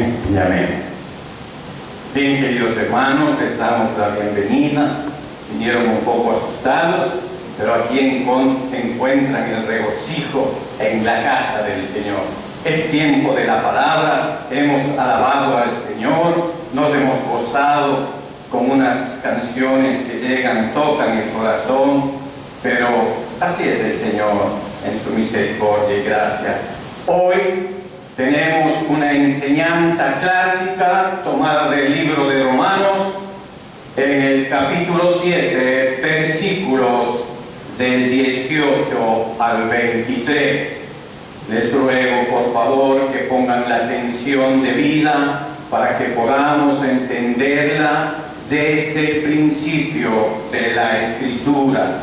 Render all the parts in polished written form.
Amén y amén. Bien, queridos hermanos, les damos la bienvenida. Vinieron un poco asustados, pero aquí encuentran el regocijo en la casa del Señor. Es tiempo de la palabra, hemos alabado al Señor, nos hemos gozado con unas canciones que llegan, tocan el corazón, pero así es el Señor en su misericordia y gracia. Hoy tenemos una enseñanza clásica tomada del libro de Romanos en el capítulo 7, versículos del 18 al 23. Les ruego por favor que pongan la atención debida para que podamos entenderla desde el principio de la Escritura,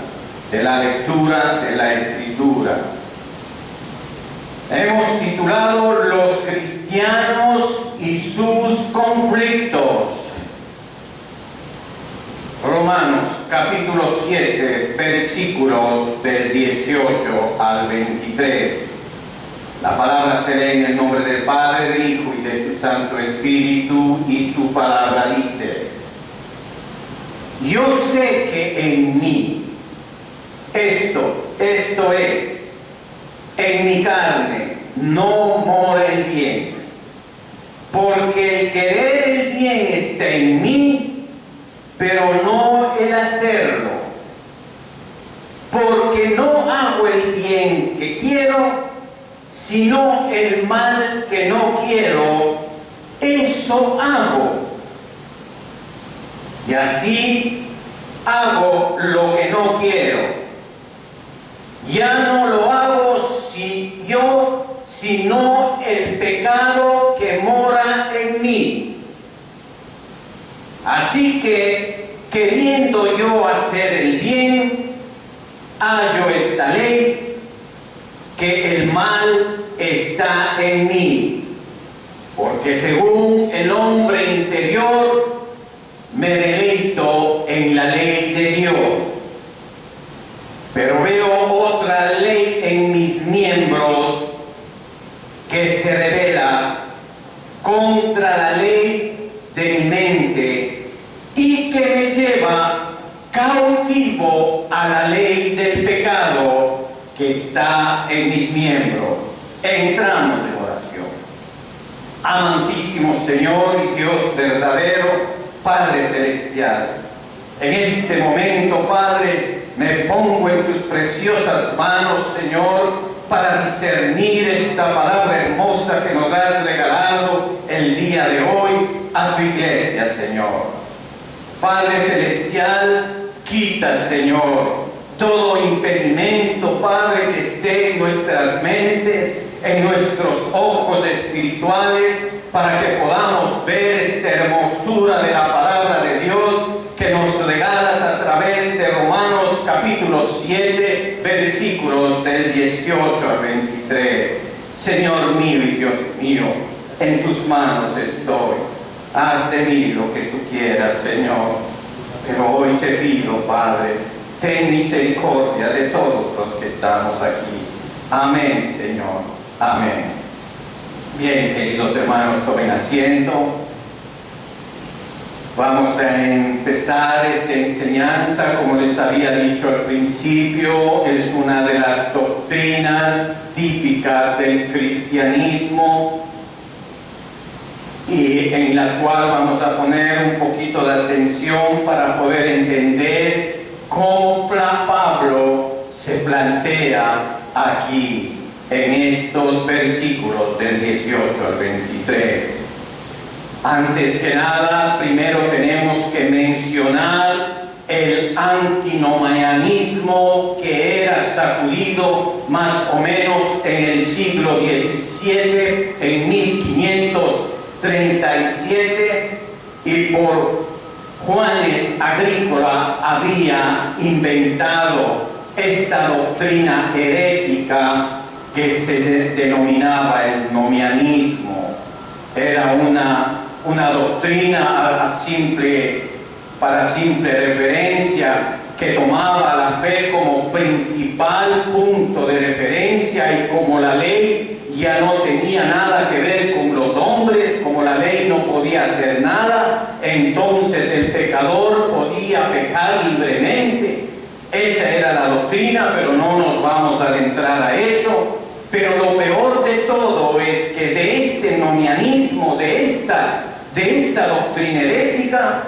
de la lectura de la Escritura. Hemos titulado Los cristianos y sus conflictos. Romanos capítulo 7, versículos del 18 al 23. La palabra se lee en el nombre del Padre, del Hijo y de su Santo Espíritu, y su palabra dice: Yo sé que en mí, esto es, en mi carne, no mora el bien, porque el querer el bien está en mí, pero no el hacerlo. Porque no hago el bien que quiero, sino el mal que no quiero, eso hago. Y así hago lo que no quiero. Ya no lo hago sino el pecado que mora en mí. Así que, queriendo yo hacer el bien, hallo esta ley, que el mal está en mí. Porque según el hombre interior, me deleito en la ley de Dios. Pero veo otra ley en mis miembros que se revela contra la ley de mi mente y que me lleva cautivo a la ley del pecado que está en mis miembros. Entramos en oración. Amantísimo Señor y Dios verdadero, Padre Celestial, en este momento, Padre, me pongo en tus preciosas manos, Señor, para discernir esta palabra hermosa que nos has regalado el día de hoy a tu iglesia, Señor. Padre Celestial, quita, Señor, todo impedimento, Padre, que esté en nuestras mentes, en nuestros ojos espirituales, para que podamos ver esta hermosura de la palabra de Dios que nos regalas a través de Romanos capítulo 7, versículos del 18 al 23. Señor mío y Dios mío, en tus manos estoy. Haz de mí lo que tú quieras, Señor. Pero hoy te pido, Padre, ten misericordia de todos los que estamos aquí. Amén, Señor. Amén. Bien, queridos hermanos, tomen asiento. Vamos a empezar esta enseñanza, como les había dicho al principio, es una de las doctrinas típicas del cristianismo y en la cual vamos a poner un poquito de atención para poder entender cómo Pablo se plantea aquí en estos versículos del 18 al 23. Antes que nada, primero tenemos que mencionar el antinomianismo que era sacudido más o menos en el siglo XVII, en 1537, y por Juanes Agrícola había inventado esta doctrina herética que se denominaba el nomianismo. Era una doctrina para simple referencia, que tomaba la fe como principal punto de referencia, y como la ley ya no tenía nada que ver con los hombres, como la podía hacer nada, entonces el pecador podía pecar libremente. Esa era la doctrina, pero no nos vamos a adentrar a eso. Pero lo peor de todo es que de este nomianismo, de esta doctrina herética,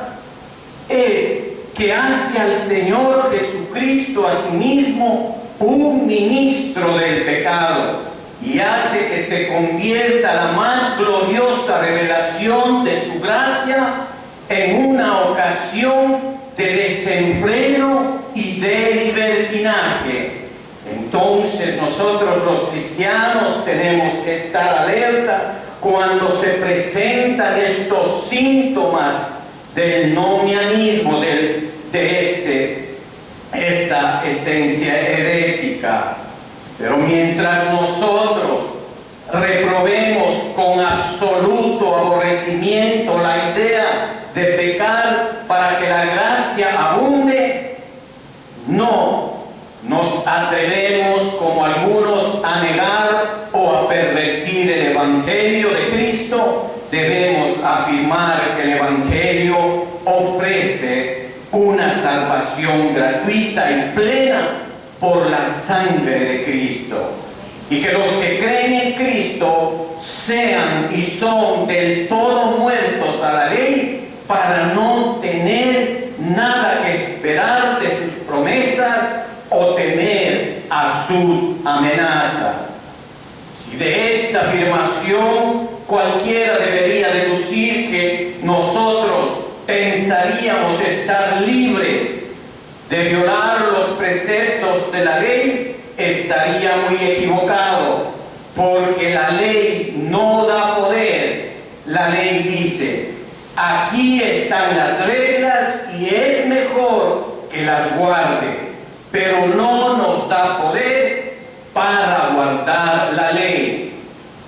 es que hace al Señor Jesucristo a sí mismo un ministro del pecado y hace que se convierta la más gloriosa revelación de su gracia en una ocasión de desenfreno y de libertinaje. Entonces nosotros los cristianos tenemos que estar alerta cuando se presentan estos síntomas del nomianismo, de esta esencia herética. Pero mientras nosotros reprobemos con absoluto aborrecimiento la idea de pecar para que la gracia abunde, no nos atrevemos como algunos a negar o a pervertir el Evangelio de Cristo. Debemos afirmar que el Evangelio ofrece una salvación gratuita y plena por la sangre de Cristo, y que los que creen en Cristo sean y son del todo muertos a la ley para no tener nada que esperar de sus promesas o temer a sus amenazas. Si de esta afirmación cualquiera debería deducir que nosotros pensaríamos estar libres de violar los preceptos de la ley, estaría muy equivocado, porque la ley no da poder. La ley dice: aquí están las reglas y es mejor que las guardes, pero no nos da poder para guardar la ley.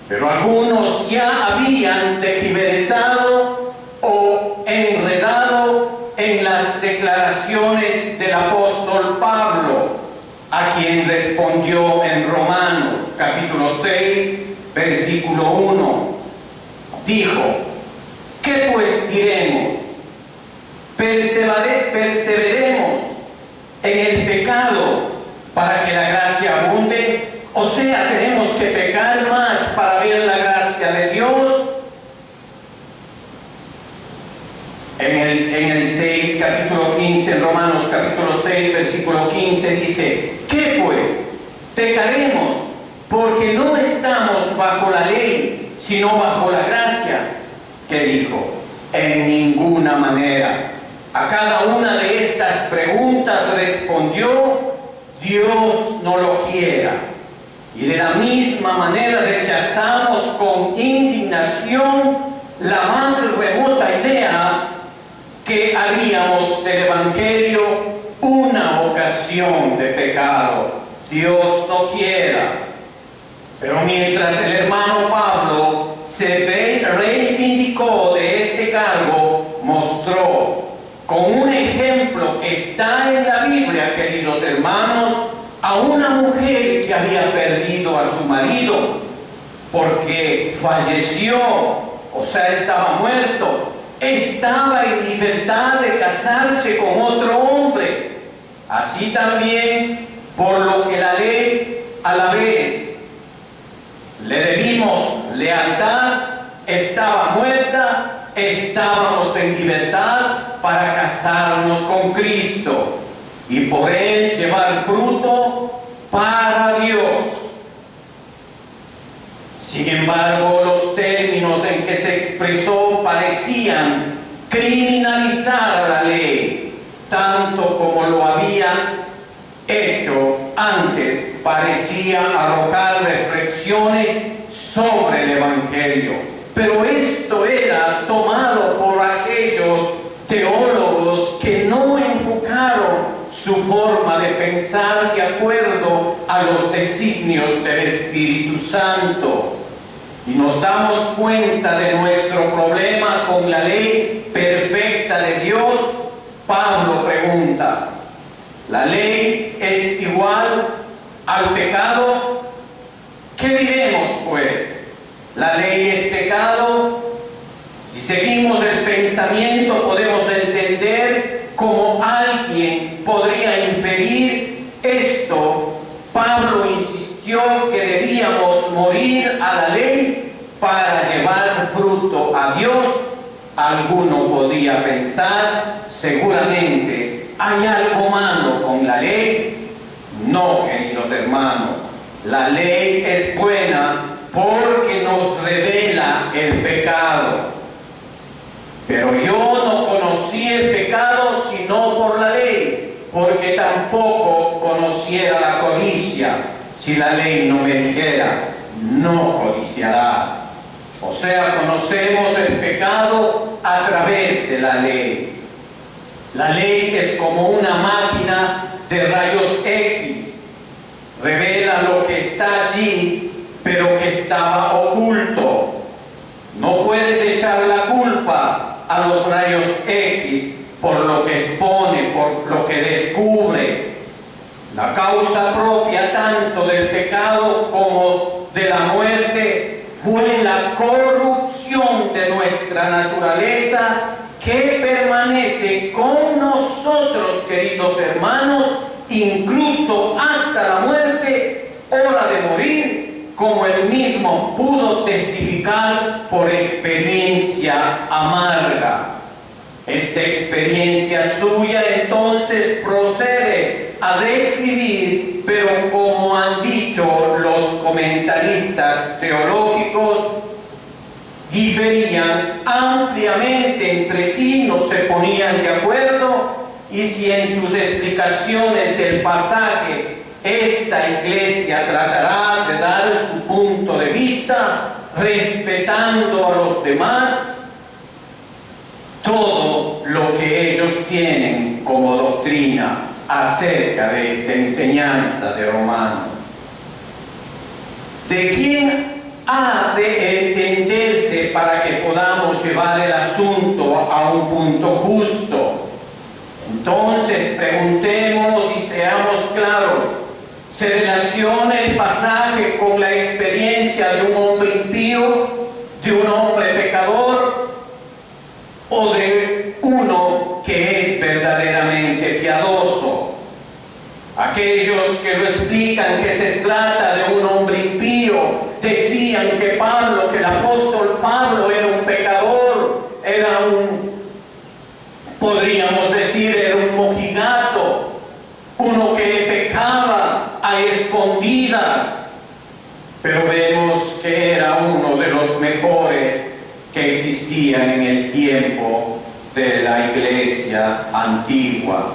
Pero algunos ya habían tergiversado o enredado en las declaraciones del apóstol Pablo, a quien respondió en Romanos capítulo 6, versículo 1. Dijo: ¿qué pues diremos? ¿Perseveremos en el pecado para que la gracia abunde? O sea, ¿tenemos que pecar más para ver la gracia de Dios? En el 6, capítulo 15, en Romanos capítulo 6, versículo 15, dice: ¿qué pues? Pecaremos porque no estamos bajo la ley, sino bajo la gracia. ¿Qué dijo? En ninguna manera. A cada una de estas preguntas respondió: Dios no lo quiera. Y de la misma manera rechazamos con indignación la más remota idea que haríamos del Evangelio una ocasión de pecado. Dios no quiera. Pero mientras el hermano Pablo se reivindicó de este cargo, mostró con un ejemplo que está en la Biblia, queridos hermanos, a una mujer que había perdido a su marido porque falleció, o sea, estaba muerto. Estaba en libertad de casarse con otro hombre. Así también, por lo que la ley a la vez le debimos lealtad, estaba muerta, estábamos en libertad para casarnos con Cristo y por Él llevar fruto para Dios. Sin embargo, los términos en que se expresó parecían criminalizar la ley, tanto como lo había hecho antes, parecía arrojar reflexiones sobre el Evangelio. Pero esto era tomado por aquellos teólogos que no enfocaron su forma de pensar de acuerdo a los designios del Espíritu Santo. Y nos damos cuenta de nuestro problema con la ley perfecta de Dios. Pablo pregunta: ¿la ley es igual al pecado? ¿Qué diremos pues? ¿La ley es pecado? Si seguimos el pensamiento, podemos entender cómo alguien podría inferir esto. Pablo insistió que debíamos morir a la ley para llevar fruto a Dios. Alguno podría pensar, seguramente hay algo malo con la ley. No, queridos hermanos, la ley es buena porque nos revela el pecado. Pero yo no conocí el pecado sino por la ley, porque tampoco conociera la codicia si la ley no me dijera, no codiciarás. O sea, conocemos el pecado a través de la ley. La ley es como una máquina de rayos X. Revela lo que está allí, pero que estaba oculto. No puedes echar la culpa a los rayos X por lo que expone, por lo que descubre. La causa propia tanto del pecado como de la muerte fue la corrupción de nuestra naturaleza que permanece con nosotros, queridos hermanos, incluso hasta la muerte, hora de morir, como él mismo pudo testificar por experiencia amarga. Esta experiencia suya entonces procede a describir, pero como han dicho los comentaristas teológicos, diferían ampliamente entre sí, no se ponían de acuerdo, y si en sus explicaciones del pasaje esta iglesia tratará de dar su punto de vista, respetando a los demás, todo lo que ellos tienen como doctrina acerca de esta enseñanza de Romanos. ¿De quién ha de entenderse para que podamos llevar el asunto a un punto justo? Entonces preguntémonos y seamos claros. ¿Se relaciona el pasaje con la experiencia de un hombre impío, de un hombre pecador, o de uno que es verdaderamente piadoso? Aquellos que lo explican que se trata de un hombre impío decían que Pablo, que el apóstol Pablo era un pecador, era podríamos decir, era un mojigato, uno que pecaba a escondidas, pero vemos que era uno de los mejores que existían en el tiempo de la iglesia antigua.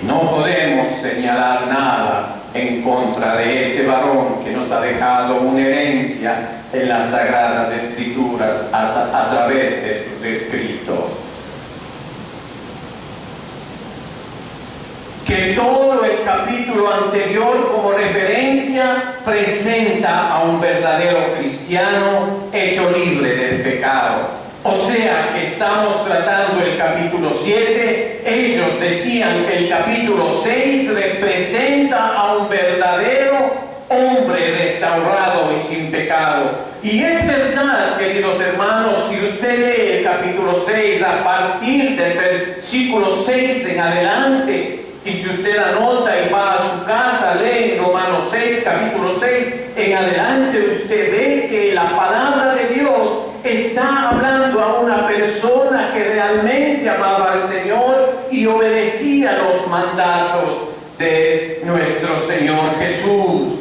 Y no podemos señalar nada en contra de ese varón que nos ha dejado una herencia en las Sagradas Escrituras a través de sus escritos. Que todo el capítulo anterior como referencia presenta a un verdadero cristiano hecho libre del pecado. O sea que estamos tratando el capítulo 7, ellos decían que el capítulo 6 representa a un verdadero hombre restaurado y sin pecado. Y es verdad, queridos hermanos, si usted lee el capítulo 6 a partir del versículo 6 en adelante, y si usted anota y va a su casa, lee en Romanos 6, capítulo 6 en adelante, usted ve que la palabra de Dios está hablando a una persona que realmente amaba al Señor y obedecía los mandatos de nuestro Señor Jesús.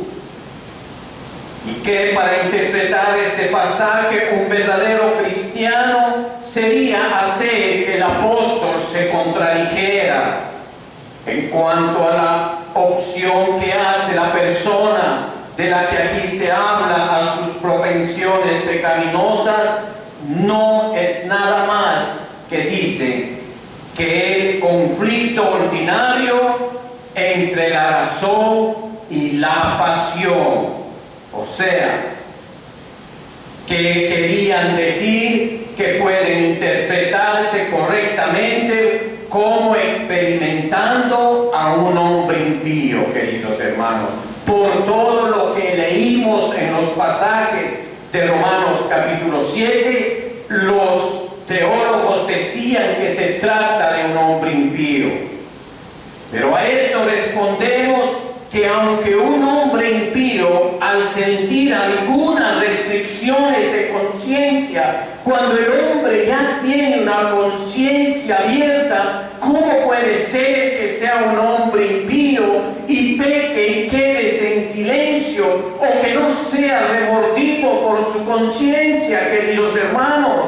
Y que para interpretar este pasaje un verdadero cristiano sería hacer que el apóstol se contradijera en cuanto a la opción que hace la persona de la que aquí se habla a sus propensiones pecaminosas. No es nada más que dice que el conflicto ordinario entre la razón y la pasión, o sea, que querían decir que pueden interpretarse correctamente como experimentando a un hombre impío, queridos hermanos. Por todo lo que leímos en los pasajes de Romanos capítulo 7, los teólogos decían que se trata de un hombre impío. Pero a esto respondemos que aunque un hombre impío, al sentir algunas restricciones de conciencia, cuando el hombre ya tiene una conciencia abierta, ¿cómo puede ser que sea un hombre impío y peque y quede en silencio, o que no sea remordido por su conciencia, queridos hermanos?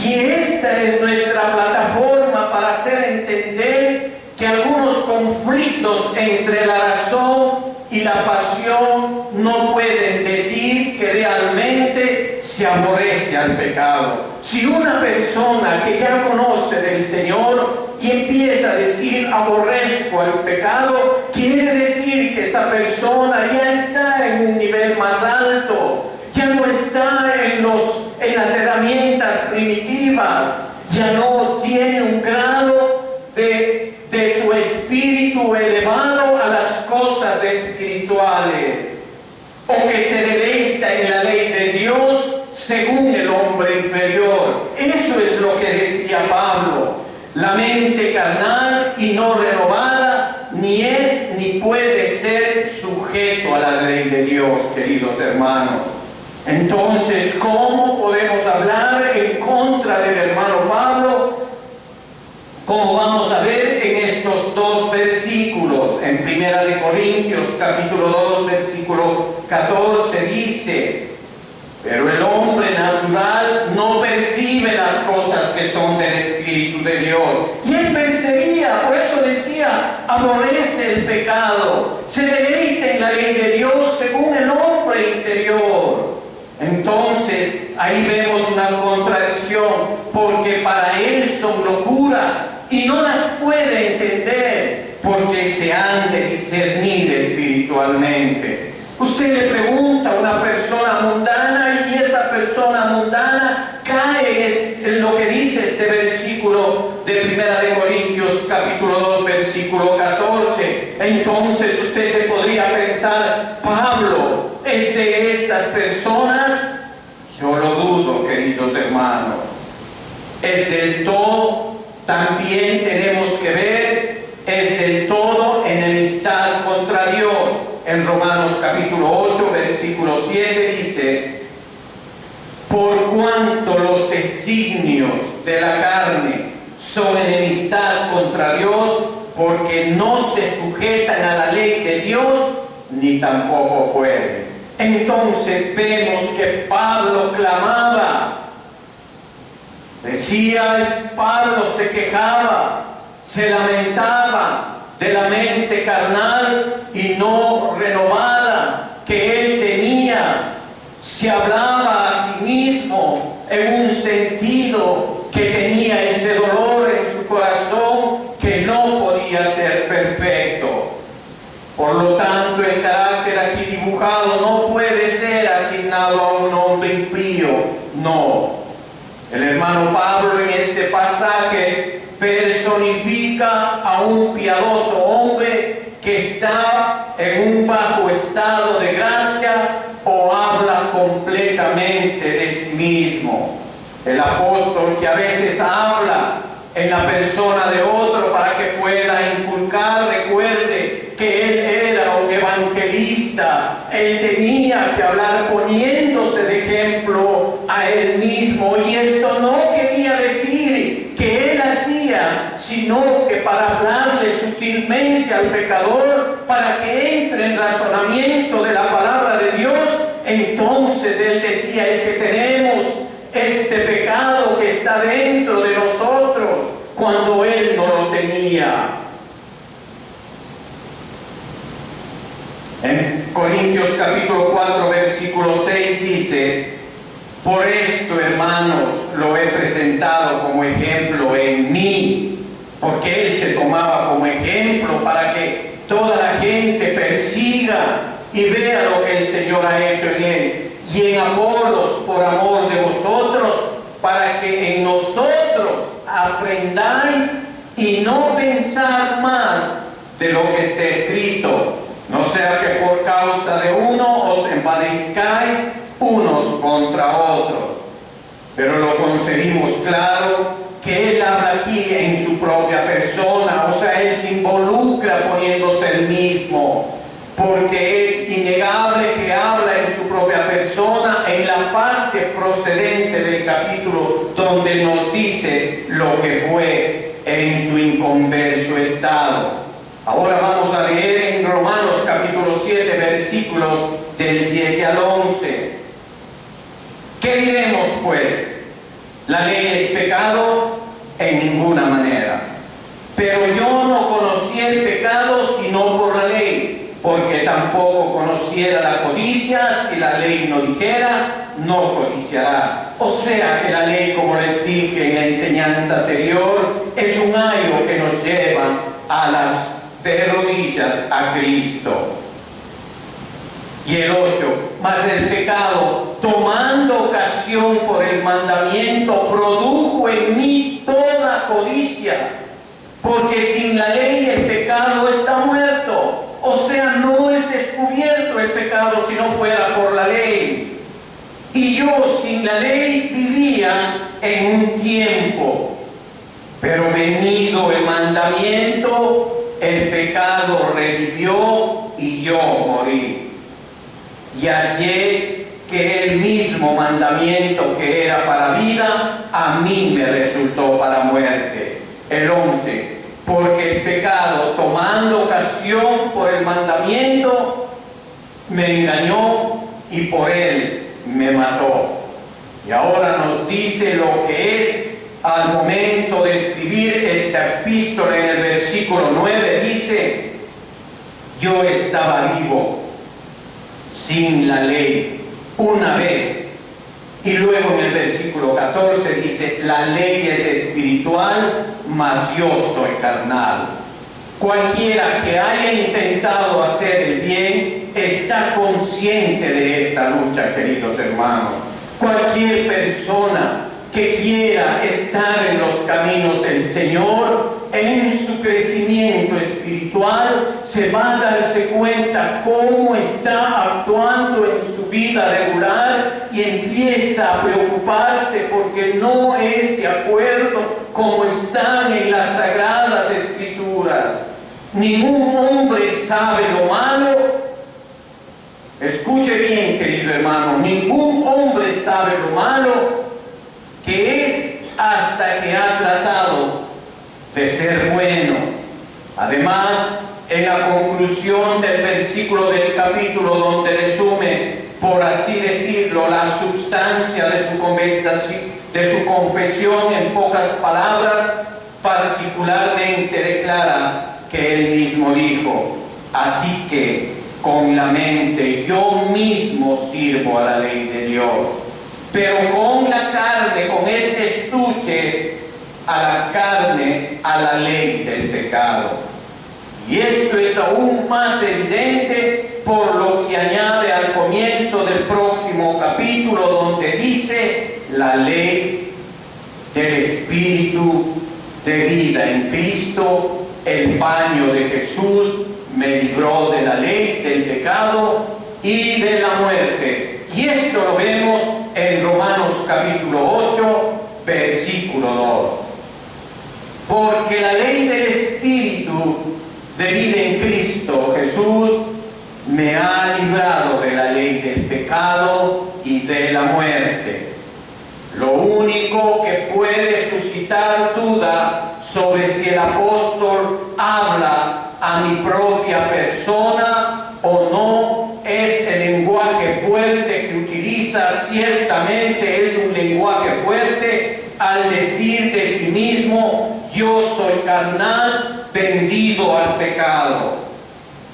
Y esta es nuestra plataforma para hacer entender que algunos conflictos entre la razón y la pasión no pueden decir que realmente se aborrece al pecado. Si una persona que ya conoce del Señor y empieza a decir aborrezco al pecado, quiere decir que esa persona ya está en un nivel más alto, ya no está en las herramientas primitivas, ya no tiene un grado de su espíritu elevado a las cosas espirituales, o que se deleita en la ley de Dios según el hombre inferior. Eso es lo que decía Pablo. La mente carnal y no renovada ni es ni puede ser sujeto a la ley de Dios, queridos hermanos. Entonces, ¿cómo podemos hablar en contra del hermano Pablo? Como vamos a ver en estos dos versículos, en 1 Corintios capítulo 2, versículo 14, dice: pero el hombre natural no percibe las cosas que son del Espíritu de Dios. Y él percibía, por eso decía, aborrece el pecado, se deleita en la ley de Dios según el hombre interior. Entonces, ahí vemos una contradicción, porque para él son locura y no las puede entender, porque se han de discernir espiritualmente. Usted le pregunta a una persona mundana y esa persona mundana cae en lo que dice este versículo de 1 Corintios capítulo 2, versículo 14. Entonces usted se podría pensar, Pablo es de estas personas. Yo lo dudo, queridos hermanos. Es del todo, también tenemos que ver, es del todo enemistad contra Dios. En Romanos capítulo 8, versículo 7 dice: por cuanto los designios de la carne son enemistad contra Dios, porque no se sujetan a la ley de Dios, ni tampoco pueden. Entonces vemos que Pablo clamaba, decía, Pablo se quejaba, se lamentaba de la mente carnal y no renovada que él tenía. Se hablaba a sí mismo en un sentido que tenía ese dolor en su corazón que no podía ser perfecto. Por lo tanto, el carácter aquí dibujado no puede ser asignado a un hombre impío, no. El hermano Pablo en este pasaje personifica a un piadoso hombre que está en un bajo estado de gracia o habla completamente de sí mismo. El apóstol que a veces habla en la persona de otro para que pueda inculcar, recuerde que él era un evangelista, él tenía que hablar poniéndose de ejemplo a él mismo, y esto no quería decir que él hacía, sino que para hablarle sutilmente al pecador, para que entre en razonamiento de la palabra de Dios. Entonces él decía, es que tenemos este pecado que está dentro de nosotros, cuando él no lo tenía. En Corintios capítulo 4, versículo 6 dice: por esto, hermanos, lo he presentado como ejemplo en mí, porque él se tomaba como ejemplo para que toda la gente persiga y vea lo que el Señor ha hecho en él. Y en Apolos, por amor de vosotros, para que en nosotros aprendáis y no pensar más de lo que está escrito, no sea que por causa de uno os envanezcáis unos contra otros. pero lo concebimos claro que Él habla aquí en su propia persona, o sea, Él se involucra poniéndose Él mismo, porque es innegable que habla en su propia persona en la parte procedente del capítulo donde nos dice lo que fue en su inconverso estado. Ahora vamos a leer en Romanos capítulo 7, versículos del 7 al 11. ¿Qué diremos pues? ¿La ley es pecado? En ninguna manera. Pero yo no conocí el pecado sino por la ley, porque tampoco conociera la codicia si la ley no dijera, no codiciarás. O sea que la ley, como les dije en la enseñanza anterior, es un ayo que nos lleva a las de rodillas a Cristo. Y el 8, mas el pecado, tomando ocasión por el mandamiento, produjo en mí toda codicia, porque sin la ley el pecado está muerto. O sea, no es descubierto el pecado si no fuera por la ley. Y yo sin la ley vivía en un tiempo, pero venido el mandamiento, el pecado revivió y yo morí. Y hallé que el mismo mandamiento que era para vida, a mí me resultó para muerte. El 11, porque el pecado, tomando ocasión por el mandamiento, me engañó y por él me mató. Y ahora nos dice lo que es al momento de escribir esta epístola. En el versículo 9 dice: yo estaba vivo sin la ley una vez. Y luego en el versículo 14 dice: la ley es espiritual, mas yo soy carnal. Cualquiera que haya intentado hacer el bien está consciente de esta lucha, queridos hermanos. Cualquier persona que quiera estar en los caminos del Señor, en su crecimiento espiritual, se va a darse cuenta cómo está actuando en su vida regular y empieza a preocuparse porque no es de acuerdo como están en las Sagradas Escrituras. Ningún hombre sabe lo malo. Escuche bien, querido hermano, ningún hombre sabe lo malo que es hasta que ha tratado de ser bueno. Además, en la conclusión del versículo del capítulo, donde resume, por así decirlo, la sustancia de su confesión en pocas palabras, particularmente declara que él mismo dijo: así que con la mente yo mismo sirvo a la ley de Dios, pero con la carne, con este estuche, a la carne, a la ley del pecado. Y esto es aún más evidente por lo que añade al comienzo del próximo capítulo, donde dice: la ley del Espíritu de vida en Cristo, el paño de Jesús, me libró de la ley del pecado y de la muerte. Y esto lo vemos en Romanos capítulo 8, versículo 2. Porque la ley del Espíritu de vida en Cristo Jesús me ha librado de la ley del pecado y de la muerte. Lo único que puede suscitar duda sobre si el apóstol habla a mi propia persona o no es el lenguaje fuerte que utiliza. Ciertamente es un lenguaje fuerte al decir de sí mismo: yo soy carnal, vendido al pecado.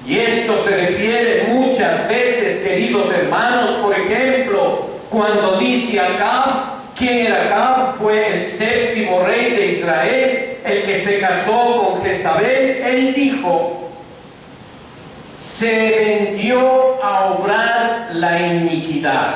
Y esto se refiere muchas veces, queridos hermanos, por ejemplo, cuando dice Acab. ¿Quién era Acab? Fue el 7º rey de Israel, el que se casó con Jezabel. Él dijo: se vendió a obrar la iniquidad.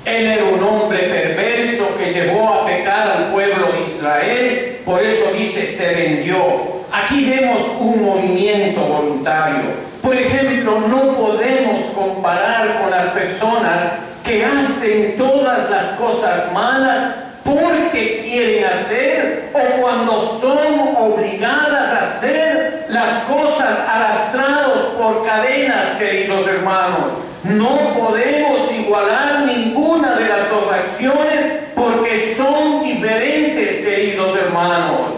Él era un hombre perverso que llevó a pecar al pueblo de Israel, por eso dice se vendió. Aquí vemos un movimiento voluntario. Por ejemplo, no podemos comparar con las personas que hacen todas las cosas malas porque quieren hacer o cuando son obligadas a hacer las cosas arrastrados por cadenas, queridos hermanos. No podemos igualar ninguna de las dos acciones porque son diferentes, queridos hermanos.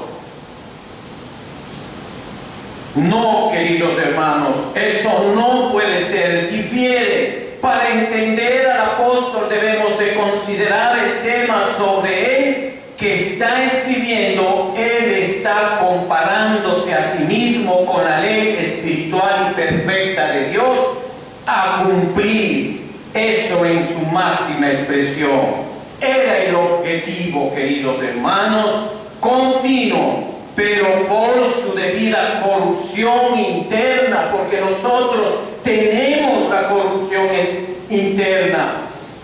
No, queridos hermanos, eso no puede ser, difiere. Para entender al apóstol debemos de considerar el tema sobre él que está escribiendo. Él está comparándose a sí mismo con la ley espiritual y perfecta de Dios a cumplir eso en su máxima expresión. Era el objetivo, queridos hermanos, continuo, pero por su debida corrupción interna, porque nosotros tenemos la corrupción interna.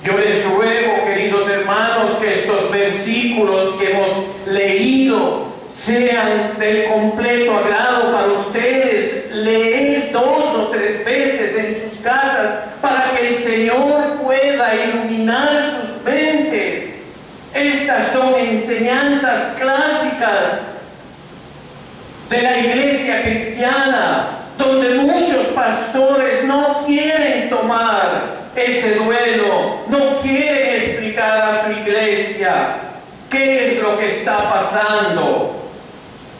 Yo les ruego, queridos hermanos, que estos versículos que hemos leído sean del completo agrado para ustedes. Leer 2 o 3 veces en sus casas para que el Señor pueda iluminar sus mentes. Estas son enseñanzas clásicas de la iglesia cristiana, donde muchos pastores no quieren tomar ese duelo, no quieren explicar a su iglesia qué es lo que está pasando.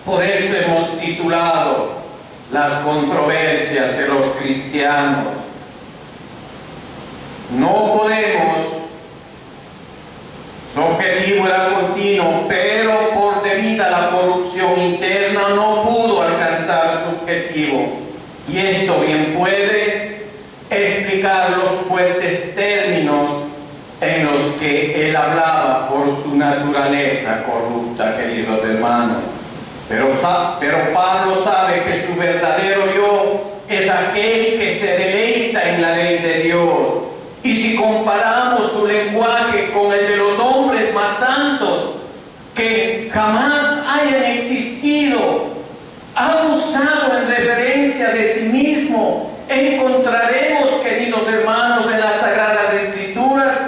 Por eso hemos titulado las controversias de los cristianos. No podemos, su objetivo era continuo, pero por debida a la corrupción interna no pudo alcanzar su objetivo. Y esto bien puede explicar los fuertes términos en los que él hablaba por su naturaleza corrupta, queridos hermanos. Pero Pablo sabe que su verdadero yo es aquel que se deleita en la ley de Dios. Y si comparamos su lenguaje con el de los hombres más santos que jamás hayan existido, ha usado en referencia de sí mismo, encontraremos, queridos hermanos, en las Sagradas Escrituras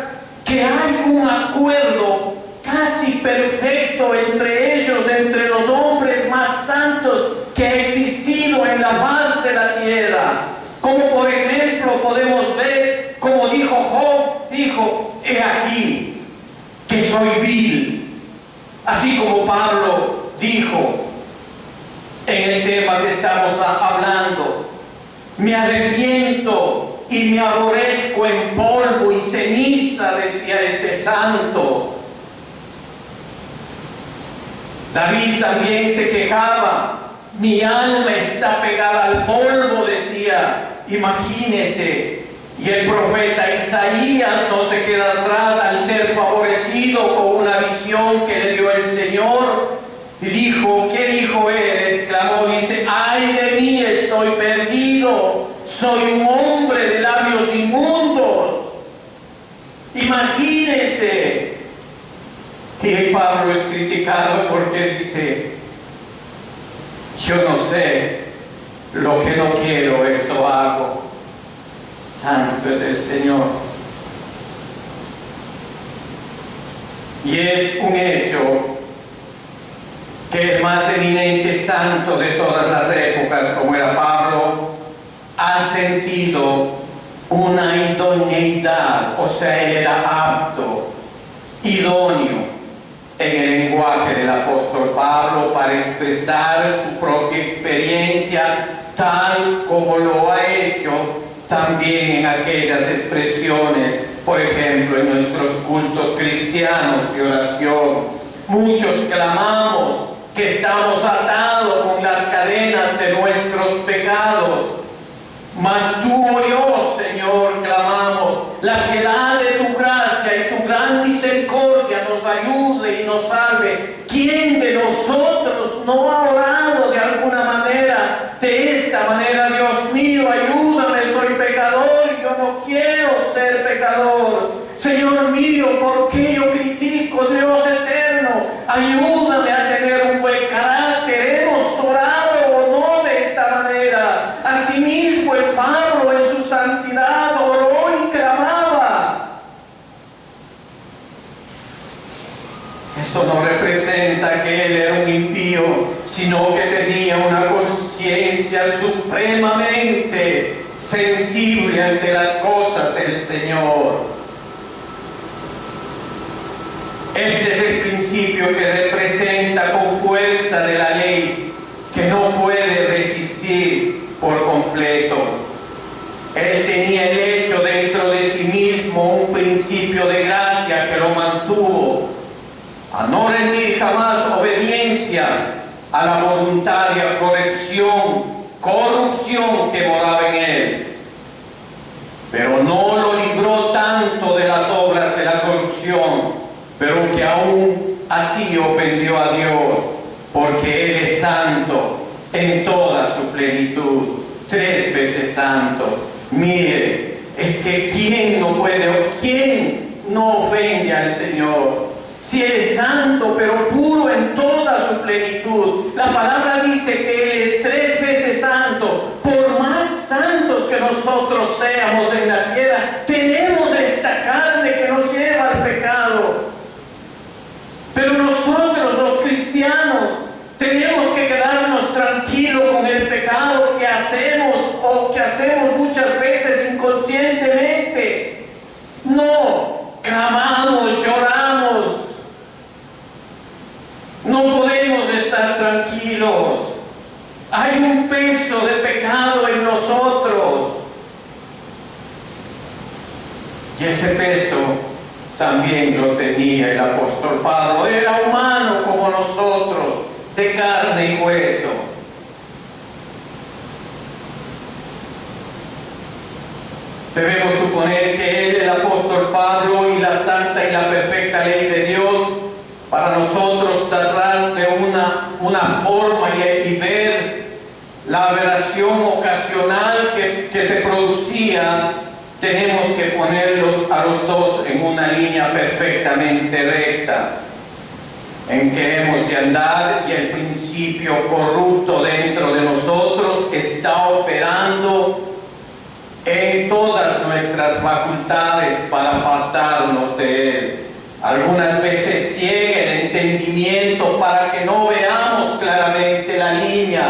que hay un acuerdo casi perfecto entre ellos, entre los hombres más santos que ha existido en la faz de la tierra. Como por ejemplo podemos ver, como dijo Job, dijo: he aquí que soy vil. Así como Pablo dijo en el tema que estamos hablando: me arrepiento y me aborrezco en polvo y ceniza, decía este santo. David también se quejaba: mi alma está pegada al polvo, decía. Imagínese. Y el profeta Isaías no se queda atrás al ser favorecido con una visión que le dio el Señor. Y dijo, ¿qué dijo él? Exclamó, dice: ay de mí, estoy perdido, soy un hombre de labios inmundos. Imagínense. Y Pablo es criticado porque dice: yo no sé, lo que no quiero, eso hago. Santo es el Señor. Y es un hecho que el más eminente santo de todas las épocas, como era Pablo, ha sentido una idoneidad, o sea, él era apto, idóneo en el lenguaje del apóstol Pablo para expresar su propia experiencia, tal como lo ha hecho también en aquellas expresiones, por ejemplo, en nuestros cultos cristianos de oración. Muchos clamamos que estamos atados con las cadenas de nuestros pecados, mas tú, oh Dios, Señor, clamamos, la piedad de tu gracia y tu gran misericordia nos ayude y nos salve. ¿Quién de nosotros no ha orado de alguna manera, de esta manera? Dios mío, ayúdame, soy pecador, yo no quiero ser pecador. Señor mío, ¿por qué yo critico? Dios eterno, ayúdame a tener un buen carácter. Hemos orado o no de esta manera. Asimismo, el Pablo en su santidad oró y clamaba. representa que él era un impío, sino que tenía una conciencia supremamente sensible ante las cosas del Señor. Este es el principio que representa con fuerza de la ley, que no puede resistir por completo. Él tenía el hecho dentro de sí mismo un principio de gracia que lo mantuvo a no rendir jamás obediencia a la voluntaria corrupción que moraba en él. Pero no lo libró tanto de las obras de la corrupción, pero que aún así ofendió a Dios, porque Él es santo en toda su plenitud, 3 veces santos. Mire, es que ¿quién no puede o quién no ofende al Señor? Si Él es santo, pero puro en toda su plenitud. La palabra dice que Él es 3 veces santo. Por más santos que nosotros seamos en la tierra, tenemos esta carne que nos lleva al pecado. Pero nosotros, los cristianos, tenemos que quedarnos tranquilos con el pecado que hacemos o que hacemos muchas veces inconscientemente. No, clamamos, lloramos. No podemos estar tranquilos. Hay un peso de pecado en nosotros. Y ese peso también lo tenía el apóstol Pablo. Era humano como nosotros, de carne y hueso. Debemos suponer que él, el apóstol Pablo, y la santa y la perfecta ley de Dios, para nosotros tratar de una forma y ver la aberración ocasional que se producía, tenemos que ponerlos a los dos en una línea perfectamente recta, en que hemos de andar, y el principio corrupto dentro de nosotros está operando en todas nuestras facultades para apartarnos de él. Algunas veces ciega el entendimiento para que no veamos claramente la línea.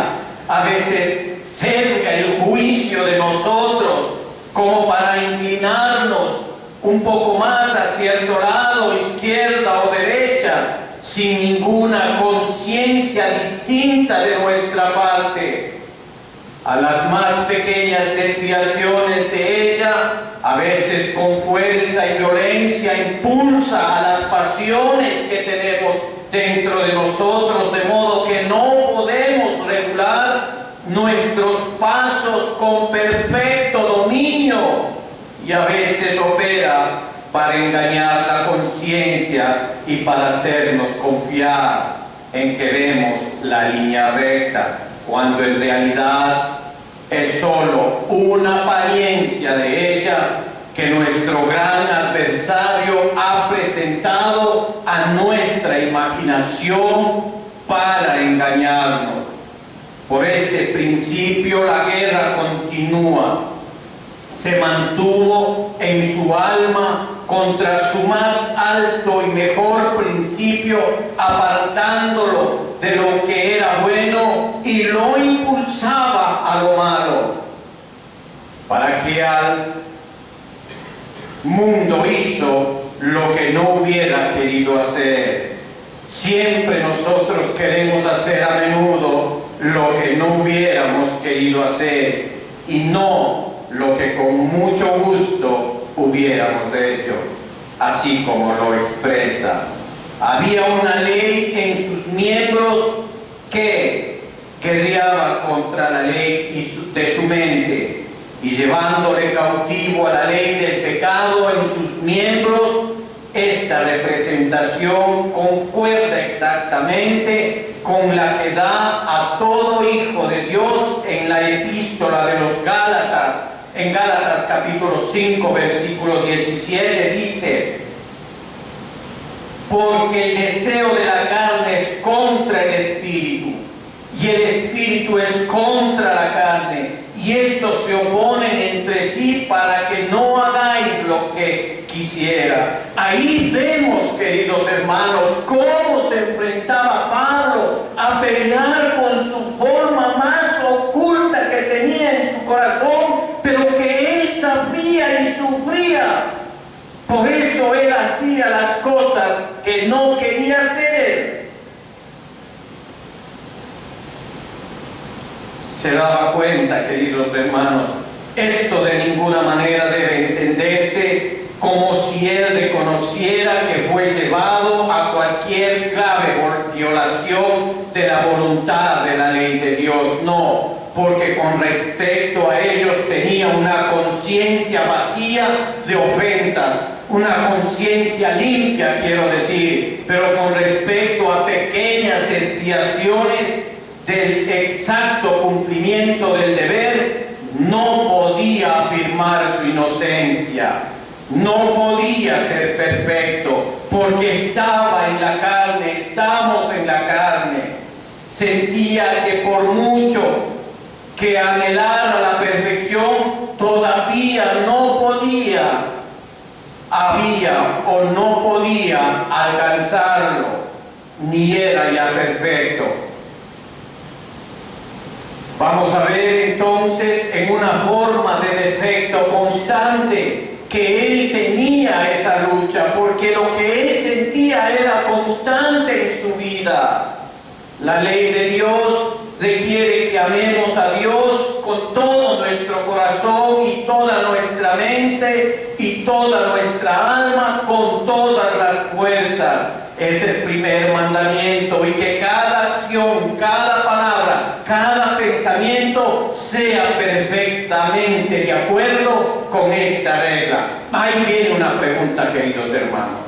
A veces sesga el juicio de nosotros como para inclinarnos un poco más a cierto lado, izquierda o derecha, sin ninguna conciencia distinta de nuestra parte. A las más pequeñas desviaciones de ella, a veces con fuerza y violencia, impulsa a las pasiones que tenemos dentro de nosotros, de modo que no podemos regular nuestros pasos con perfecto dominio, y a veces opera para engañar la conciencia y para hacernos confiar en que vemos la línea recta, cuando en realidad es solo una apariencia de ella que nuestro gran adversario ha presentado a nuestra imaginación para engañarnos. Por este principio la guerra continúa. Se mantuvo en su alma contra su más alto y mejor principio, apartándolo de lo que era bueno y lo impulsaba a lo malo, para que al mundo hizo lo que no hubiera querido hacer. Siempre nosotros queremos hacer a menudo lo que no hubiéramos querido hacer y no lo que con mucho gusto hubiéramos hecho, así como lo expresa. Había una ley en sus miembros que guerreaba contra la ley de su mente, y llevándole cautivo a la ley del pecado en sus miembros. Esta representación concuerda exactamente con la que da a todo hijo de Dios en la epístola de los Gálatas. En Gálatas capítulo 5, versículo 17 dice: porque el deseo de la carne es contra el espíritu, y el espíritu es contra la carne, y estos se oponen entre sí para que no hagáis lo que quisieras. Ahí vemos, queridos hermanos, cómo se enfrenta que no quería ser. Se daba cuenta, queridos hermanos, esto de ninguna manera debe entenderse como si él reconociera que fue llevado a cualquier grave violación de la voluntad de la ley de Dios. No, porque con respecto a ellos tenía una conciencia vacía de ofensas, una conciencia limpia, quiero decir, pero con respecto a pequeñas desviaciones del exacto cumplimiento del deber, no podía afirmar su inocencia. No podía ser perfecto porque estaba en la carne, estamos en la carne. Sentía que por mucho que anhelara la perfección, todavía no podía alcanzarlo, ni era ya perfecto. Vamos a ver entonces en una forma de defecto constante que él tenía esa lucha, porque lo que él sentía era constante en su vida. La ley de Dios requiere que amemos a Dios con todo nuestro corazón y toda nuestra mente y toda nuestra alma, con todas las fuerzas. Es el primer mandamiento, y que cada acción, cada palabra, cada pensamiento sea perfectamente de acuerdo con esta regla. Ahí viene una pregunta, queridos hermanos.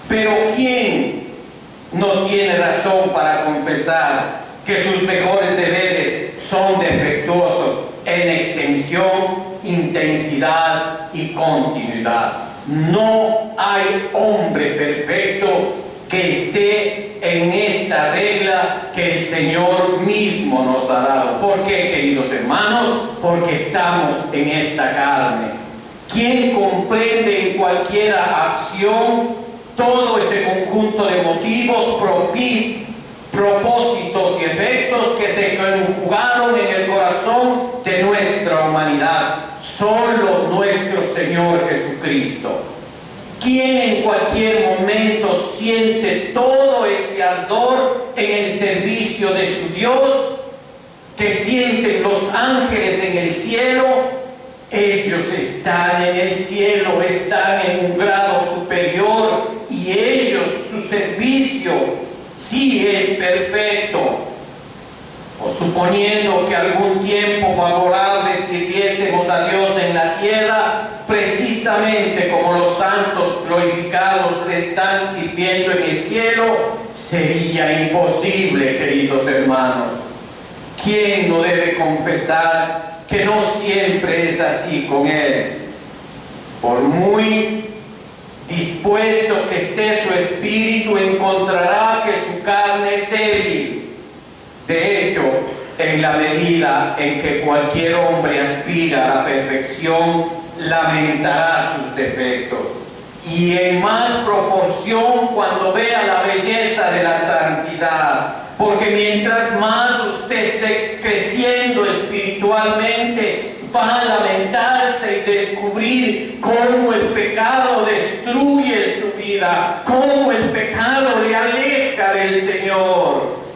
¿Pero quién no tiene razón para confesar que sus mejores deberes son defectuosos en extensión, intensidad y continuidad? No hay hombre perfecto que esté en esta regla que el Señor mismo nos ha dado. ¿Por qué, queridos hermanos? Porque estamos en esta carne. ¿Quién comprende en cualquier acción todo ese conjunto de motivos, propósitos y efectos que se conjugaron en el corazón de nuestra humanidad? Solo nuestro Señor Jesucristo. ¿Quién en cualquier momento siente todo ese ardor en el servicio de su Dios que sienten los ángeles en el cielo? Ellos están en el cielo, están en un grado superior, y ellos, su servicio sí es perfecto. O suponiendo que algún tiempo favorable sirviésemos a Dios en la tierra, precisamente como los santos glorificados le están sirviendo en el cielo, sería imposible, queridos hermanos. ¿Quién no debe confesar que no siempre es así con Él? Por muy dispuesto que esté su espíritu, encontrará que su carne es débil. De hecho, en la medida en que cualquier hombre aspira a la perfección, lamentará sus defectos, y en más proporción cuando vea la belleza de la santidad, porque mientras más usted esté creciendo espiritualmente, va a lamentarse y descubrir cómo el pecado destruye su vida, cómo el pecado le aleja del Señor.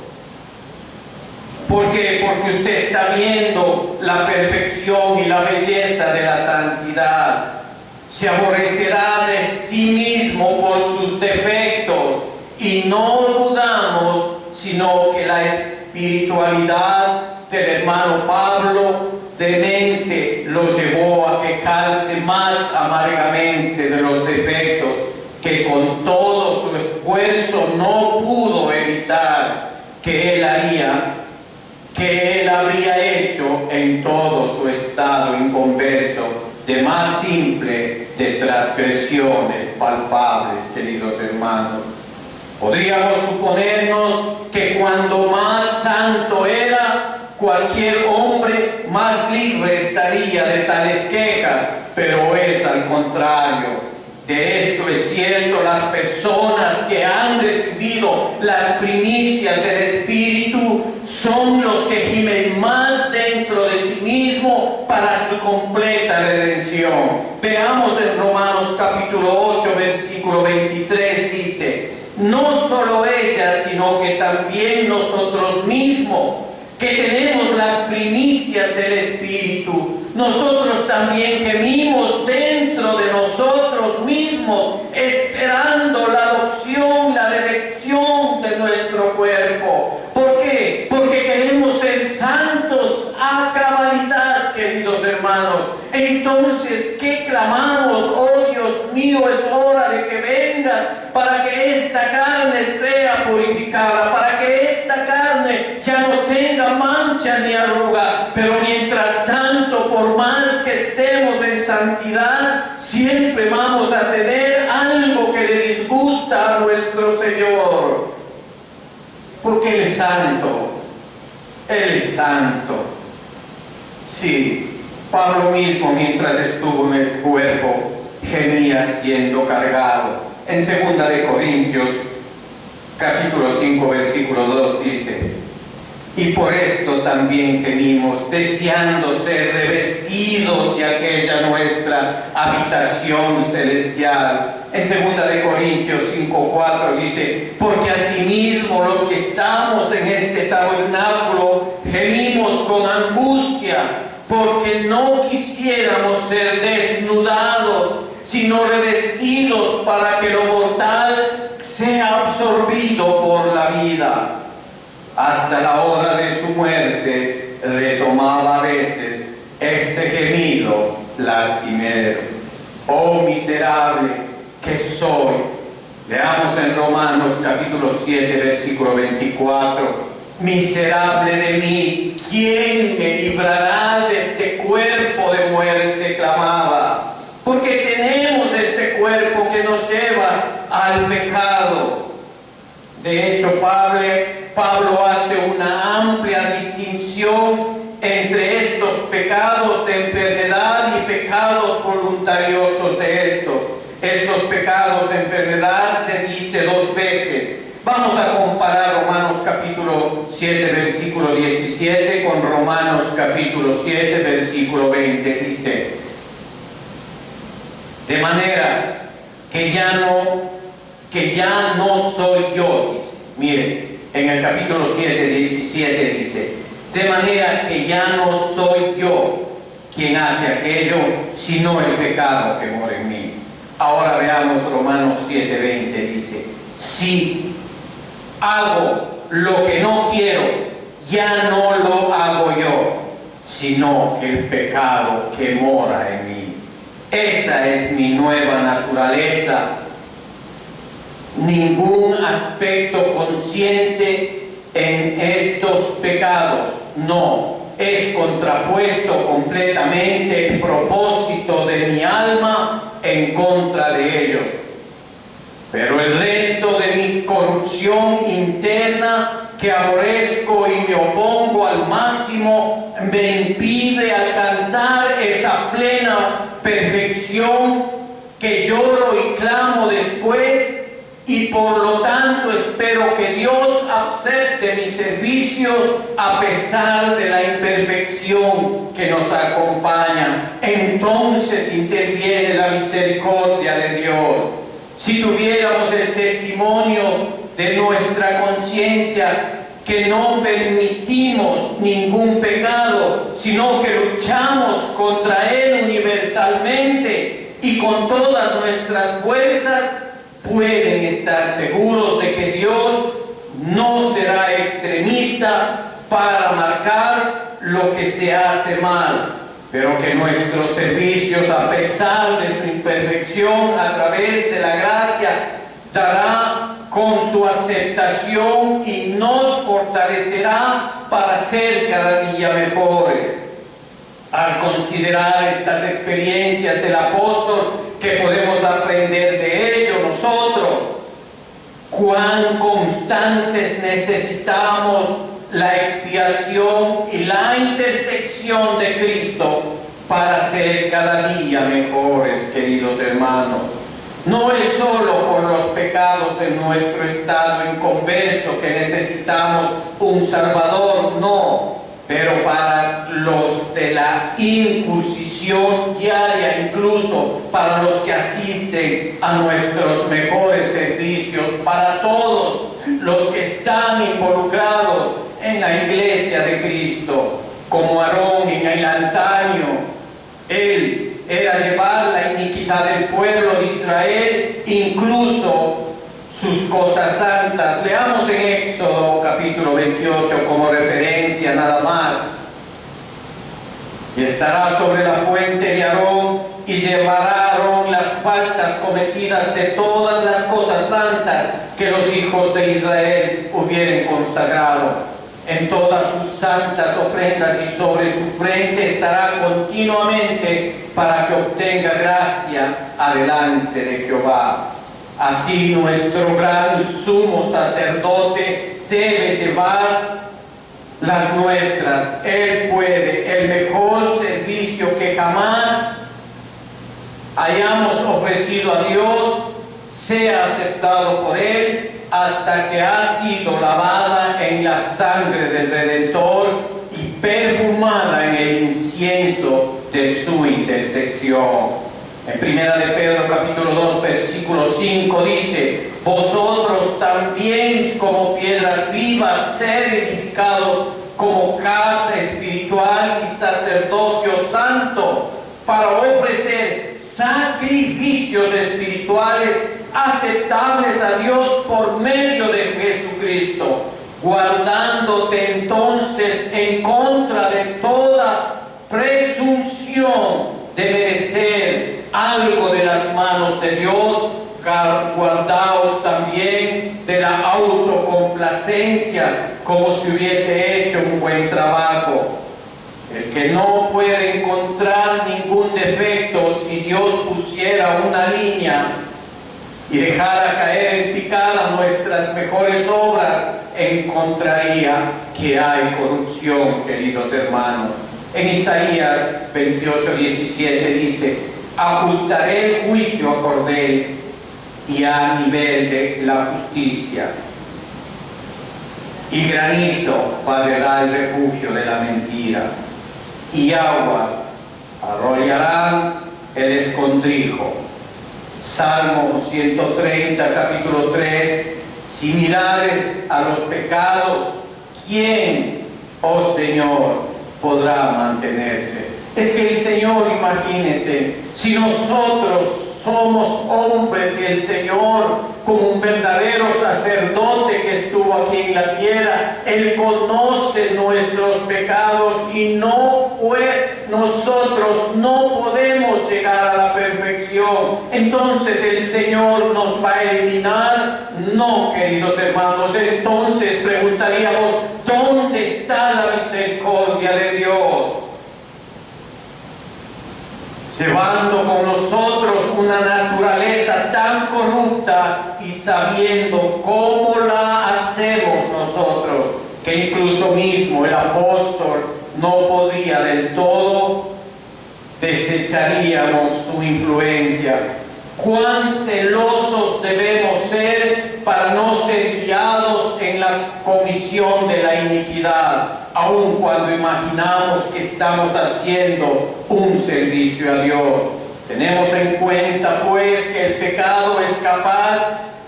¿Por qué? Porque usted está viendo la perfección y la belleza de la santidad. Se aborrecerá de sí mismo por sus defectos, y no dudamos sino que la espiritualidad del hermano Pablo de mente lo llevó a quejarse más amargamente de los defectos que con todo su esfuerzo no pudo evitar que él habría hecho en todo su estado inconverso de más simple de transgresiones palpables, queridos hermanos. Podríamos suponernos que cuando más santo era, cualquier hombre más libre estaría de tales quejas, pero es al contrario. De esto es cierto, las personas que han recibido las primicias del Espíritu son los que gimen más dentro de sí mismo para su completa redención. Veamos en Romanos capítulo 8, versículo 23, dice: no solo ella, sino que también nosotros mismos, que tenemos las primicias del Espíritu. Nosotros también gemimos dentro de nosotros mismos, esperando la adopción, la redención de nuestro cuerpo. ¿Por qué? Porque queremos ser santos a cabalidad, queridos hermanos. Entonces, ¿qué clamamos? Oh Dios mío, es hora de que vengas para que esta carne sea purificada, para que esta carne ya no tenga mancha ni arruga. Pero mientras tanto, por más que estemos en santidad, siempre vamos a tener algo que le disgusta a nuestro Señor. Porque Él es santo. Él es santo. Sí, Pablo mismo, mientras estuvo en el cuerpo, gemía siendo cargado. En 2 de Corintios, capítulo 5, versículo 2 dice: y por esto también gemimos, deseando ser revestidos de aquella nuestra habitación celestial. En 2 de Corintios 5:4 dice: porque asimismo los que estamos en este tabernáculo gemimos con angustia, porque no quisiéramos ser desnudados, sino revestidos, para que lo mortal sea absorbido por la vida. Hasta la hora de su muerte retomaba a veces ese gemido lastimero. Oh miserable que soy. Leamos en Romanos capítulo 7, versículo 24. Miserable de mí, ¿quién me librará de este cuerpo de muerte? Clamaba. Porque tenemos este cuerpo que nos lleva al pecado. De hecho, Pablo hace una amplia distinción entre estos pecados de enfermedad y pecados voluntariosos de estos. Estos pecados de enfermedad se dice 2 veces. Vamos a comparar Romanos capítulo 7, versículo 17 con Romanos capítulo 7, versículo 20. Dice: de manera que ya no soy yo, dice. Miren, en el capítulo 7, 17 dice: de manera que ya no soy yo quien hace aquello, sino el pecado que mora en mí. Ahora veamos Romanos 7, 20, dice: si hago lo que no quiero, ya no lo hago yo, sino que el pecado que mora en mí. Esa es mi nueva naturaleza. Ningún aspecto consciente en estos pecados, no, es contrapuesto completamente el propósito de mi alma en contra de ellos. Pero el resto de mi corrupción interna, que aborrezco y me opongo al máximo, me impide alcanzar esa plena perfección que lloro y clamo después, y por lo tanto espero que Dios acepte mis servicios a pesar de la imperfección que nos acompaña. Entonces interviene la misericordia de Dios. Si tuviéramos el testimonio de nuestra conciencia, que no permitimos ningún pecado, sino que luchamos contra él universalmente y con todas nuestras fuerzas, pueden estar seguros de que Dios no será extremista para marcar lo que se hace mal, pero que nuestros servicios, a pesar de su imperfección, a través de la gracia, dará con su aceptación y nos fortalecerá para ser cada día mejores. Al considerar estas experiencias del apóstol, que podemos aprender de ello nosotros, cuán constantes necesitamos la expiación y la intersección de Cristo para ser cada día mejores, queridos hermanos. No es solo por los pecados de nuestro estado inconverso que necesitamos un Salvador, no. pero para los de la incursión diaria, incluso para los que asisten a nuestros mejores servicios, para todos los que están involucrados en la iglesia de Cristo, como Aarón en el antaño, él era llevar la iniquidad del pueblo de Israel, incluso sus cosas santas. Leamos en Éxodo capítulo 28 como referencia nada más. Y estará sobre la fuente de Aarón, y llevará Aarón las faltas cometidas de todas las cosas santas que los hijos de Israel hubieren consagrado en todas sus santas ofrendas, y sobre su frente estará continuamente, para que obtenga gracia adelante de Jehová. Así nuestro gran sumo sacerdote debe llevar las nuestras. Él puede, el mejor servicio que jamás hayamos ofrecido a Dios, sea aceptado por Él, hasta que ha sido lavada en la sangre del Redentor y perfumada en el incienso de su intersección. En Primera de Pedro capítulo 2 versículo 5 dice: vosotros también, como piedras vivas, sed edificados como casa espiritual y sacerdocio santo, para ofrecer sacrificios espirituales aceptables a Dios por medio de Jesucristo, guardándote entonces en contra de toda presunción de merecer algo de las manos de Dios. Guardaos también de la autocomplacencia, como si hubiese hecho un buen trabajo. El que no puede encontrar ningún defecto, si Dios pusiera una línea y dejara caer en picada nuestras mejores obras, encontraría que hay corrupción, queridos hermanos. En Isaías 28:17 dice: ajustaré el juicio a cordel y a nivel de la justicia, y granizo barrerá el refugio de la mentira, y aguas arrollarán el escondrijo. Salmo 130, capítulo 3: si mirares a los pecados, ¿quién, oh Señor, podrá mantenerse? Es que el Señor, imagínense, si nosotros somos hombres y el Señor, como un verdadero sacerdote que estuvo aquí en la tierra, Él conoce nuestros pecados y nosotros no podemos llegar a la perfección. Entonces el Señor nos va a eliminar. No, queridos hermanos, entonces preguntaríamos: ¿dónde está la misericordia de Dios? Llevando con nosotros una naturaleza tan corrupta y sabiendo cómo la hacemos nosotros, que incluso mismo el apóstol no podía del todo, desecharíamos su influencia. Cuán celosos debemos ser para no ser guiados en la comisión de la iniquidad, aun cuando imaginamos que estamos haciendo un servicio a Dios. Tenemos en cuenta pues que el pecado es capaz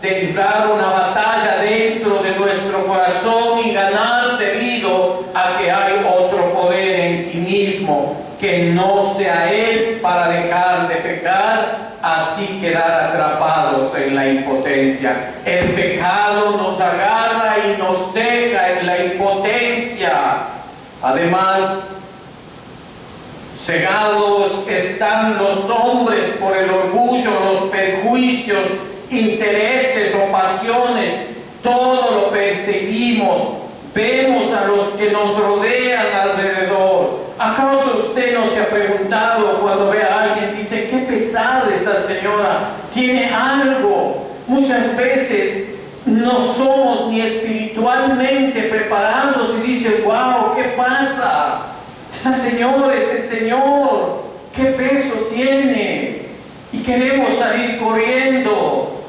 de librar una batalla dentro de nuestro corazón y ganar, debido a que hay otro poder en sí mismo que no sea Él, para dejar de pecar, así quedar atrapados en la impotencia. El pecado nos agarra y nos deja en la impotencia. Además, cegados están los hombres por el orgullo, los perjuicios, intereses o pasiones. Todo lo perseguimos. Vemos a los que nos rodean alrededor. ¿Acaso usted no se ha preguntado cuando ve a alguien, dice: qué pesada esa señora, tiene algo? Muchas veces no somos ni espiritualmente preparados y dice: wow, ¿qué pasa? Esa señora, ese señor, ¿qué peso tiene? Y queremos salir corriendo.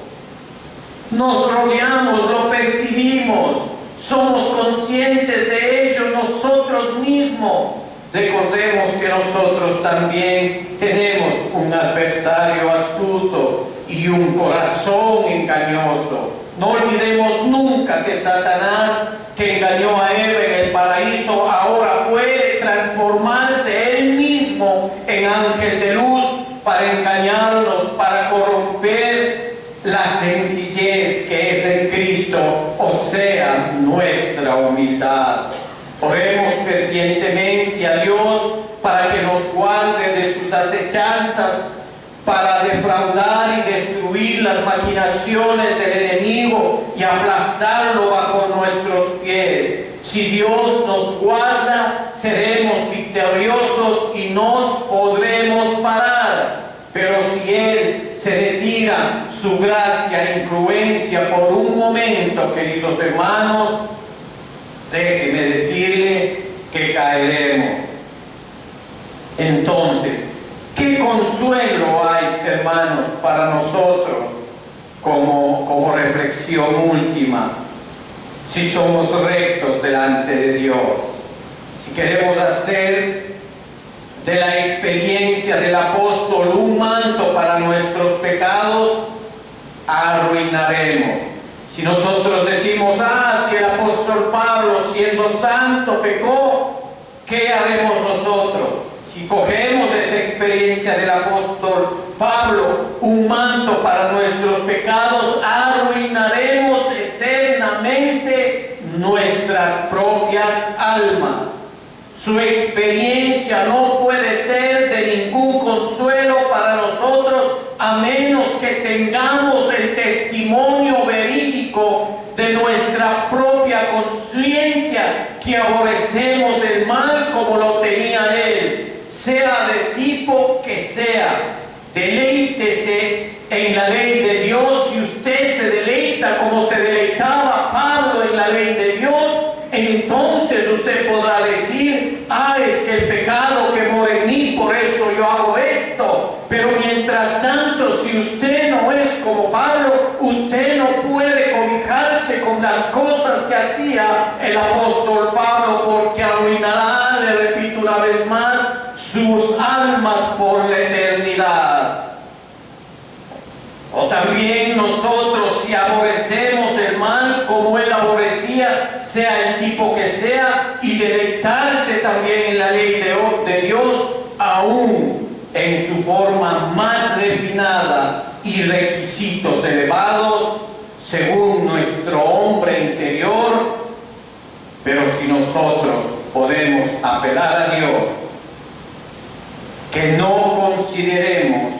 Nos rodeamos, lo percibimos. somos conscientes de ello nosotros mismos. Recordemos que nosotros también tenemos un adversario astuto y un corazón engañoso. No olvidemos nunca que Satanás, que engañó a Eva en el paraíso, ahora puede transformarse él mismo en ángel de luz para engañarnos, para corromper la sencillez que es en Cristo, o sea, nuestra humildad. Oremos fervientemente a Dios para que nos guarde de sus acechanzas, para defraudar y destruir las maquinaciones del enemigo y aplastarlo bajo nuestros pies. Si Dios nos guarda, seremos victoriosos y nos podremos parar. Pero si Él se retira su gracia e influencia por un momento, queridos hermanos, déjeme decirle que caeremos. Entonces, ¿qué consuelo hay, hermanos, para nosotros como reflexión última? Si somos rectos delante de Dios, si queremos hacer de la experiencia del apóstol un manto para nuestros pecados, arruinaremos. Si nosotros decimos, si el apóstol Pablo siendo santo pecó, ¿qué haremos nosotros? Si cogemos esa experiencia del apóstol Pablo, un manto para nuestros pecados, arruinaremos eternamente nuestras propias almas. Su experiencia no puede ser de ningún consuelo para nosotros, a menos que tengamos el testimonio verídico de nuestra propia conciencia, que aborrecemos el mal como lo tenía él, sea de tipo que sea. Deleítese en la ley de Dios. Si usted se deleita como se deleitaba Pablo en la ley de Dios, entonces usted podrá decir, es que el pecado que mora en mí, por eso yo hago esto. Pero mientras tanto, si usted no es como Pablo, usted no puede cobijarse con las cosas que hacía el apóstol Pablo, porque arruinará, le repito una vez más, sus almas por la eternidad. O también nosotros, si aborrecemos el mal como él aborrecía, sea el tipo que sea, y deleitarse también en la ley de Dios, aún en su forma más refinada y requisitos elevados, según nuestro hombre interior. Pero si nosotros podemos apelar a Dios, que no consideremos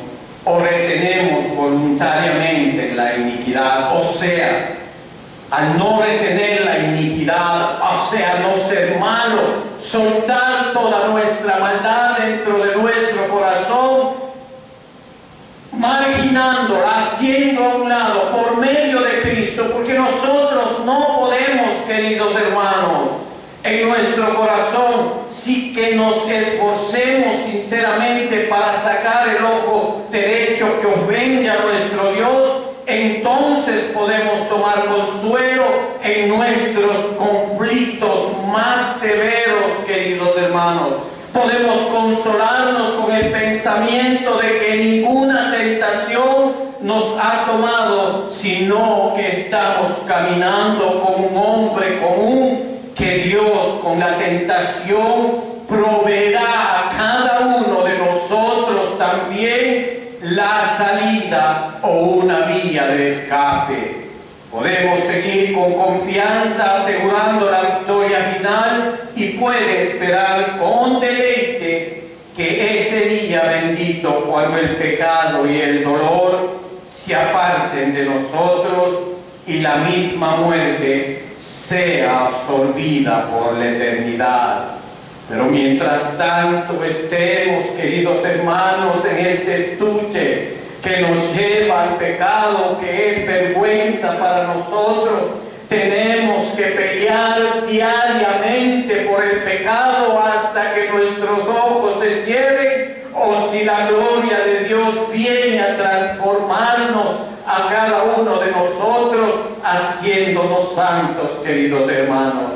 o retenemos voluntariamente la iniquidad, o sea, al no retener la iniquidad, o sea, no ser malos, soltar toda nuestra maldad dentro de nuestro corazón, marginándola, haciendo a un lado por medio de Cristo, porque nosotros no podemos, queridos hermanos, en nuestro corazón, sí que nos esforcemos sinceramente para sacar el ojo derecho que ofende a nuestro Dios, entonces podemos tomar consuelo en nuestros conflictos más severos, queridos hermanos. Podemos consolarnos con el pensamiento de que ninguna tentación nos ha tomado, sino que estamos caminando como un hombre común, que Dios con la tentación proveerá a cada uno de nosotros también la salida o una vía de escape. Podemos seguir con confianza asegurando la victoria final y puede esperar con deleite que ese día bendito, cuando el pecado y el dolor se aparten de nosotros y la misma muerte sea absorbida por la eternidad. Pero mientras tanto estemos, queridos hermanos, en este estuche que nos lleva al pecado, que es vergüenza para nosotros, tenemos que pelear diariamente por el pecado hasta que nuestros ojos se cierren, o si la gloria de Dios viene a transformarnos a cada uno de nosotros, haciéndonos santos, queridos hermanos. hermanos.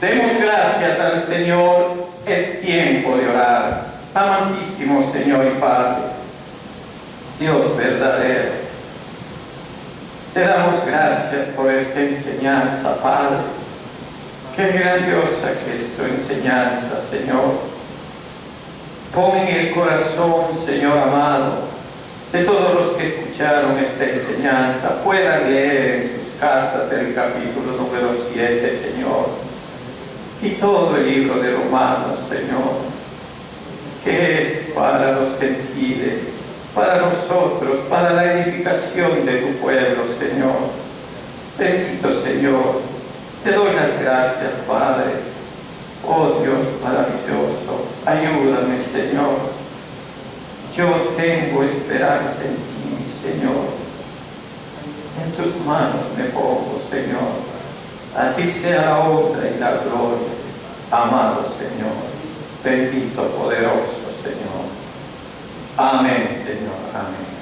Demos gracias al Señor, es tiempo de orar. Amantísimo Señor y Padre, Dios verdadero, te damos gracias por esta enseñanza, Padre. Qué grandiosa que es tu enseñanza, Señor. Pon en el corazón, Señor amado, de todos los que escucharon esta enseñanza, puedan leer en sus casas el capítulo número 7, Señor, y todo el libro de Romanos, Señor, que es para los gentiles, para nosotros, para la edificación de tu pueblo, Señor. Bendito Señor, te doy las gracias, Padre. Oh Dios maravilloso, ayúdame, Señor. Yo tengo esperanza en ti, Señor. En tus manos me pongo, Señor. A ti sea la honra y la gloria, amado Señor. Bendito, poderoso Señor. Amén, Señor. Amén.